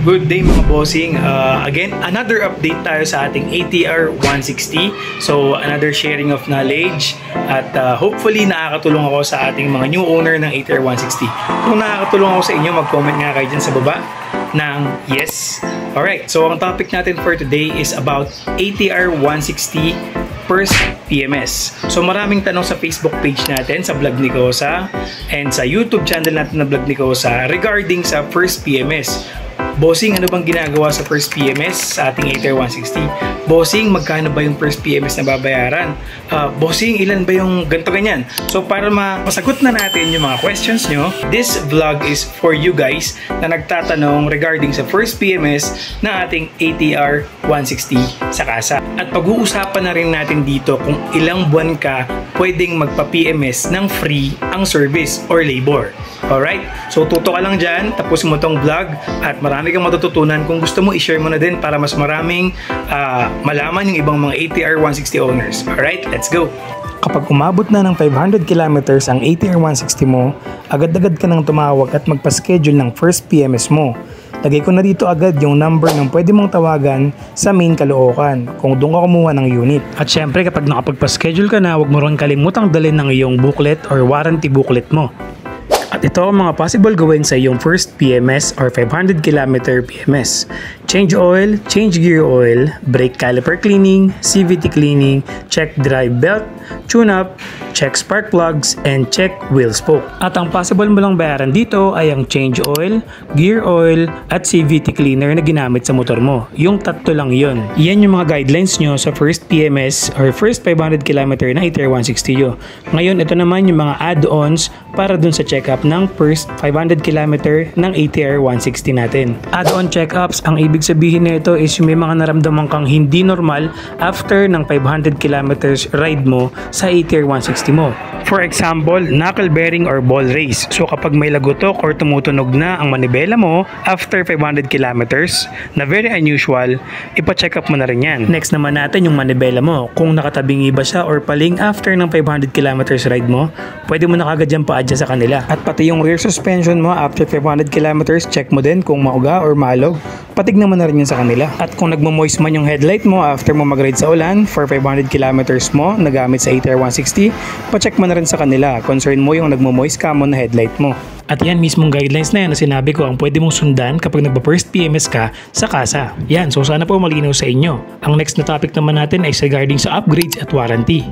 Good day mga bossing. Again, another update tayo sa ating ATR 160. So, another sharing of knowledge at hopefully nakakatulong ako sa ating mga new owner ng ATR 160. Kung nakakatulong ako sa inyo, mag-comment nga kayo dyan sa baba ng yes. Alright, so ang topic natin for today is about ATR 160 first PMS. So maraming tanong sa Facebook page natin, sa vlog ni Kosa, and sa YouTube channel natin na vlog ni Kosa regarding sa first PMS. Bossing, ano bang ginagawa sa first PMS sa ating ATR 160? Bossing, magkano ba yung first PMS na babayaran? Bossing, ilan ba yung ganito ganyan? So para masagot na natin yung mga questions nyo, this vlog is for you guys na nagtatanong regarding sa first PMS na ating ATR 160 sa kasa. At pag-uusapan na rin natin dito kung ilang buwan ka pwedeng magpa-PMS ng free ang service or labor. Alright? So tuto ka lang dyan, tapusin mo tong vlog at marami kang matututunan. Kung gusto mo, i-share mo na din para mas maraming malaman yung ibang mga ATR 160 owners. Alright? Let's go! Kapag umabot na ng 500 kilometers ang ATR 160 mo, agad-agad ka nang tumawag at magpa-schedule ng first PMS mo. Lagay ko na dito agad yung number ng pwede mong tawagan sa main Caloocan kung doon ka kumuha ng unit. At syempre kapag nakapagpa-schedule ka na, huwag mo rin kalimutang dalhin ng iyong booklet or warranty booklet mo. At ito ang mga possible gawin sa iyong first PMS or 500 km PMS. Change oil, change gear oil, brake caliper cleaning, CVT cleaning, check drive belt, tune up, check spark plugs, and check wheel spoke. At ang possible mo lang bayaran dito ay ang change oil, gear oil, at CVT cleaner na ginamit sa motor mo. Yung tatlo lang yun. Yan yung mga guidelines nyo sa first PMS or first 500 km na ATR 160 nyo. Ngayon, ito naman yung mga add-ons para dun sa check-up ng first 500 km ng ATR 160 natin. Add-on check-ups, ang ibig sabihin nito is yung may mga naramdaman kang hindi normal after ng 500 km ride mo sa ATR 160 mo. For example, knuckle bearing or ball race. So kapag may lagutok or tumutunog na ang manibela mo after 500 kilometers na very unusual, ipa-check up mo na rin yan. Next naman natin yung manibela mo. Kung nakatabingi ba siya or paling after ng 500 kilometers ride mo, pwede mo na kagad dyan pa-adjust sa kanila. At pati yung rear suspension mo after 500 kilometers, check mo din kung mauga or maalog. Patignan mo na rin yan sa kanila. At kung nagmo-moist man yung headlight mo after mo mag-ride sa ulan for 500 kilometers mo na gamit sa ATR 160, pa-check mo na rin sa kanila. Concern mo yung nagmo-moist camo na headlight mo. At yan mismong guidelines na yan na sinabi ko ang pwede mong sundan kapag nagpa-first PMS ka sa kasa. Yan, so sana po malinaw sa inyo. Ang next na topic naman natin ay regarding sa upgrades at warranty.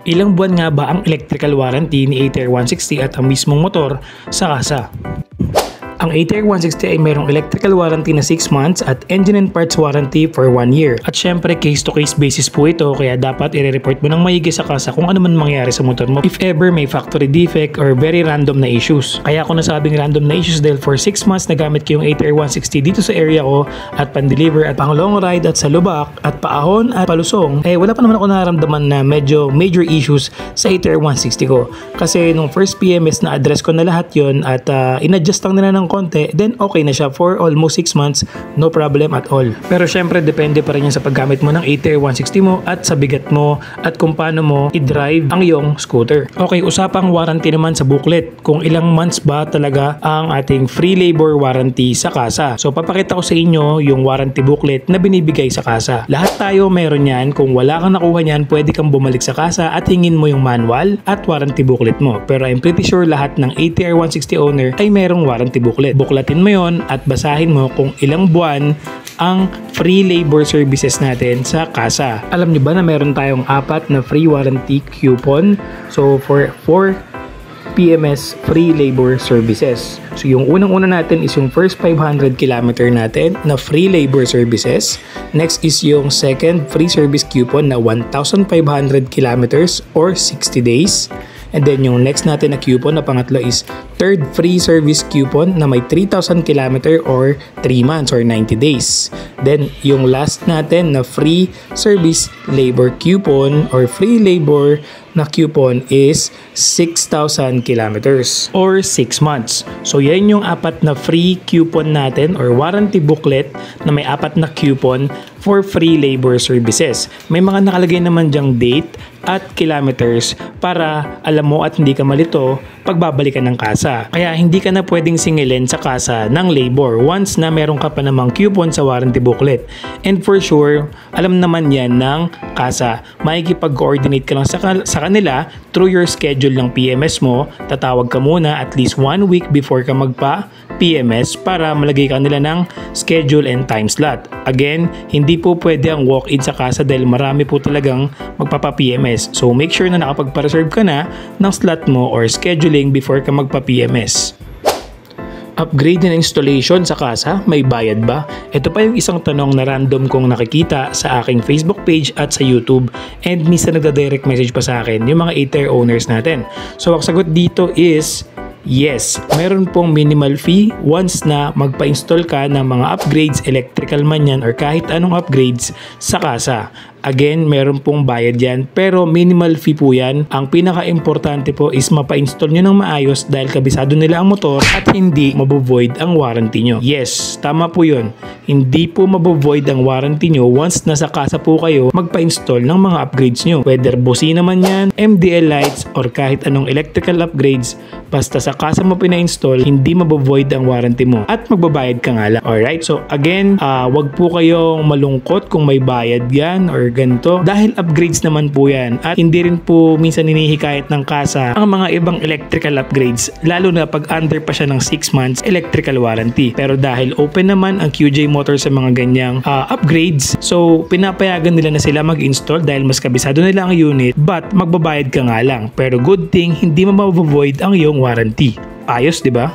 Ilang buwan nga ba ang electrical warranty ni ATR 160 at ang mismong motor sa kasa? Ang ATR 160 ay mayroong electrical warranty na 6 months at engine and parts warranty for 1 year. At syempre case-to-case basis po ito kaya dapat i-report mo ng maigi sa kasa kung ano man mangyari sa motor mo if ever may factory defect or very random na issues. Kaya ako nasabing random na issues dahil for 6 months nagamit ko yung ATR 160 dito sa area ko at pan-deliver at pang long ride at sa lubak at paahon at palusong, wala pa naman ako nararamdaman na medyo major issues sa ATR 160 ko. Kasi nung first PMS na address ko na lahat yon at in-adjust lang nila ng konti, then okay na siya for almost 6 months, no problem at all. Pero syempre depende pa rin yan sa paggamit mo ng ATR 160 mo at sa bigat mo at kung paano mo i-drive ang iyong scooter. Okay, usapang warranty naman sa booklet. Kung ilang months ba talaga ang ating free labor warranty sa kasa. So papakita ko sa inyo yung warranty booklet na binibigay sa kasa. Lahat tayo meron yan. Kung wala kang nakuha yan, pwede kang bumalik sa kasa at hingin mo yung manual at warranty booklet mo. Pero I'm pretty sure lahat ng ATR 160 owner ay merong warranty booklet. Buklatin mo yon at basahin mo kung ilang buwan ang free labor services natin sa kasa. Alam nyo ba na meron tayong 4 na free warranty coupon? So for 4 PMS free labor services. So yung unang-una natin is yung first 500 km natin na free labor services. Next is yung second free service coupon na 1,500 kilometers or 60 days. And then yung next natin na coupon na pangatlo is third free service coupon na may 3,000 km or 3 months or 90 days. Then yung last natin na free service labor coupon or free labor na coupon is 6,000 kilometers or 6 months. So yan yung 4 na free coupon natin or warranty booklet na may 4 na coupon for free labor services. May mga nakalagay naman dyang date at kilometers para alam mo at hindi ka malito pagbabalikan ng kasa. Kaya hindi ka na pwedeng singilin sa kasa ng labor once na meron ka pa namang coupon sa warranty booklet. And for sure, alam naman yan ng kasa. Makikipag-coordinate ka lang sa kanila through your schedule ng PMS mo. Tatawag ka muna at least 1 week before ka magpa-PMS para malagay ka nila ng schedule and time slot. Again, hindi po pwede ang walk-in sa kasa dahil marami po talagang magpapa-PMS. So make sure na nakapagpa-reserve ka na ng slot mo or scheduling before ka magpa-PMS. Upgrade and installation sa kasa, may bayad ba? Ito pa yung isang tanong na random kong nakikita sa aking Facebook page at sa YouTube, and minsan nagda-direct message pa sa akin yung mga 8-tier owners natin. So ang sagot dito is yes, meron pong minimal fee once na magpa-install ka ng mga upgrades, electrical man yan or kahit anong upgrades sa kasa. Again, meron pong bayad yan pero minimal fee po yan. Ang pinaka-importante po is mapa-install nyo ng maayos dahil kabisado nila ang motor at hindi mabovoid ang warranty nyo. Yes, tama po yun. Hindi po mabovoid ang warranty nyo once nasa kasa po kayo magpa-install ng mga upgrades nyo. Whether busina man yan, MDL lights or kahit anong electrical upgrades, basta sa kasa mo pina-install, hindi mabovoid ang warranty mo at magbabayad ka nga lang. Alright, so again, wag po kayong malungkot kung may bayad yan or ganito dahil upgrades naman po yan at hindi rin po minsan hinihikayat ng kasa ang mga ibang electrical upgrades lalo na pag under pa siya ng 6 months electrical warranty. Pero dahil open naman ang QJ Motor sa mga ganyang upgrades, so pinapayagan nila na sila mag-install dahil mas kabisado nila ang unit but magbabayad ka nga lang. Pero good thing hindi mo ma-void ang iyong warranty. Ayos, di ba?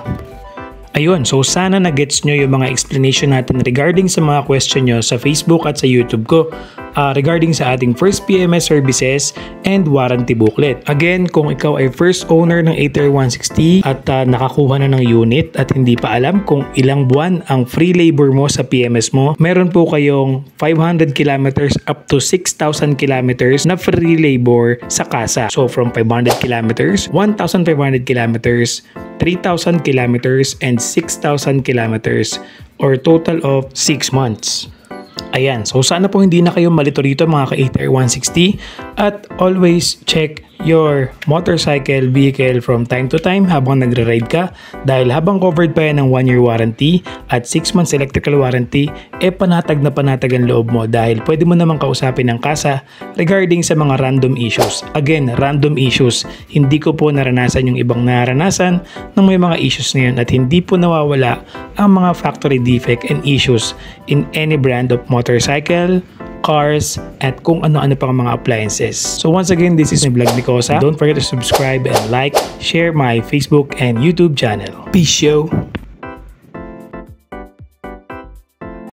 Ayun, so sana na-gets nyo yung mga explanation natin regarding sa mga question nyo sa Facebook at sa YouTube ko regarding sa ating first PMS services and warranty booklet. Again, kung ikaw ay first owner ng 8-tier 160 at nakakuha na ng unit at hindi pa alam kung ilang buwan ang free labor mo sa PMS mo, meron po kayong 500 kilometers up to 6,000 kilometers na free labor sa kasa. So from 500 kilometers, 1,500 kilometers, 3,000 kilometers, and 6,000 kilometers or total of 6 months. Ayan, so sana po hindi na kayo malito rito mga ka-8-tier 160 at always check your motorcycle vehicle from time to time habang nagre-ride ka dahil habang covered pa yan ng 1-year warranty at 6 months electrical warranty, panatag na panatag ang loob mo dahil pwede mo namang kausapin ng kasa regarding sa mga random issues. Again, random issues. Hindi ko po naranasan yung ibang naranasan ng may mga issues na yun at hindi po nawawala ang mga factory defect and issues in any brand of motorcycle, cars, at kung ano-ano pang mga appliances. So once again, this is my vlog ni Kosa. Don't forget to subscribe and like, share my Facebook and YouTube channel. Peace yo!